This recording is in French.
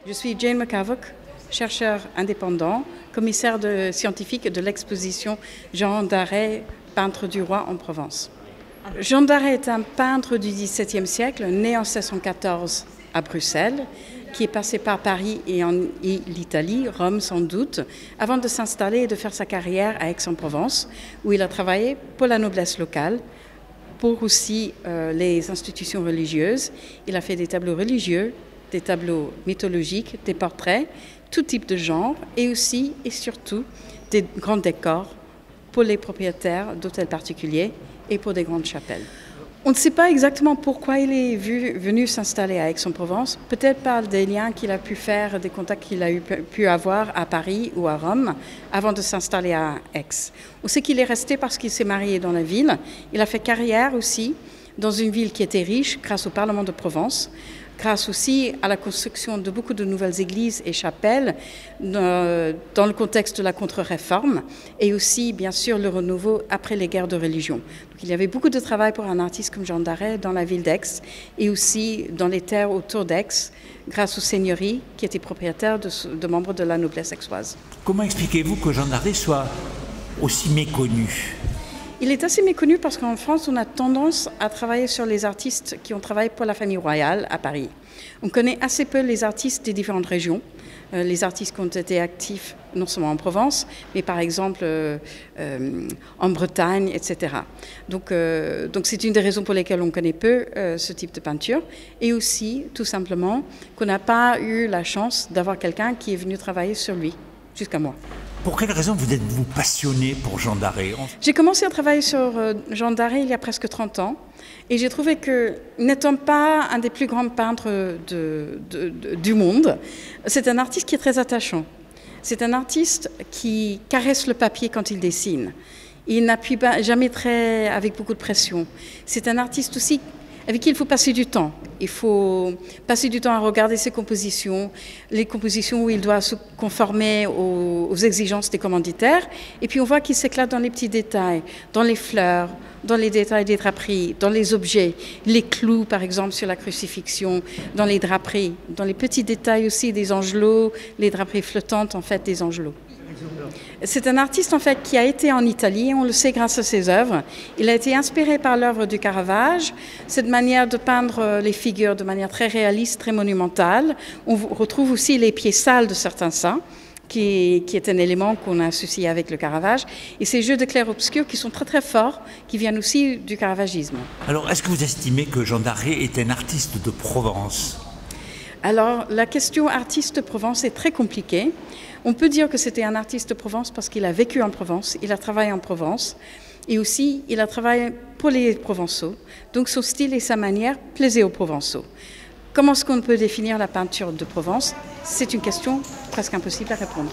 Je suis Jane McCavock, chercheur indépendant, commissaire scientifique de l'exposition Jean Daret, peintre du roi en Provence. Jean Daret est un peintre du XVIIe siècle, né en 1614 à Bruxelles, qui est passé par Paris et l'Italie, Rome sans doute, avant de s'installer et de faire sa carrière à Aix-en-Provence, où il a travaillé pour la noblesse locale, pour aussi les institutions religieuses. Il a fait des tableaux religieux, des tableaux mythologiques, des portraits, tout type de genre, et aussi et surtout des grands décors pour les propriétaires d'hôtels particuliers et pour des grandes chapelles. On ne sait pas exactement pourquoi il est venu s'installer à Aix-en-Provence, peut-être par des liens qu'il a pu faire, des contacts qu'il a pu avoir à Paris ou à Rome avant de s'installer à Aix. On sait qu'il est resté parce qu'il s'est marié dans la ville. Il a fait carrière aussi dans une ville qui était riche grâce au Parlement de Provence, grâce aussi à la construction de beaucoup de nouvelles églises et chapelles dans le contexte de la contre-réforme et aussi, bien sûr, le renouveau après les guerres de religion. Donc, il y avait beaucoup de travail pour un artiste comme Jean Daret dans la ville d'Aix et aussi dans les terres autour d'Aix, grâce aux seigneuries qui étaient propriétaires de membres de la noblesse aixoise. Comment expliquez-vous que Jean Daret soit aussi méconnu ? Il est assez méconnu parce qu'en France, on a tendance à travailler sur les artistes qui ont travaillé pour la famille royale à Paris. On connaît assez peu les artistes des différentes régions, les artistes qui ont été actifs non seulement en Provence, mais par exemple en Bretagne, etc. Donc c'est une des raisons pour lesquelles on connaît peu ce type de peinture, et aussi tout simplement qu'on n'a pas eu la chance d'avoir quelqu'un qui est venu travailler sur lui, jusqu'à moi. Pour quelle raison vous êtes-vous passionné pour Jean Daret ? J'ai commencé à travailler sur Jean Daret il y a presque 30 ans et j'ai trouvé que, n'étant pas un des plus grands peintres du monde, c'est un artiste qui est très attachant. C'est un artiste qui caresse le papier quand il dessine. Il n'appuie jamais avec beaucoup de pression. C'est un artiste aussi avec qui il faut passer du temps. Il faut passer du temps à regarder ses compositions, les compositions où il doit se conformer aux exigences des commanditaires. Et puis on voit qu'il s'éclate dans les petits détails, dans les fleurs, dans les détails des draperies, dans les objets, les clous par exemple sur la crucifixion, dans les draperies, dans les petits détails aussi des angelots, les draperies flottantes en fait des angelots. C'est un artiste en fait qui a été en Italie, on le sait grâce à ses œuvres. Il a été inspiré par l'œuvre du Caravage, cette manière de peindre les figures de manière très réaliste, très monumentale. On retrouve aussi les pieds sales de certains saints, qui est un élément qu'on a associé avec le Caravage, et ces jeux de clair-obscur qui sont très très forts, qui viennent aussi du caravagisme. Alors, est-ce que vous estimez que Jean Daret est un artiste de Provence ? Alors, la question artiste de Provence est très compliquée. On peut dire que c'était un artiste de Provence parce qu'il a vécu en Provence, il a travaillé en Provence, et aussi il a travaillé pour les Provençaux. Donc son style et sa manière plaisaient aux Provençaux. Comment est-ce qu'on peut définir la peinture de Provence ? C'est une question presque impossible à répondre.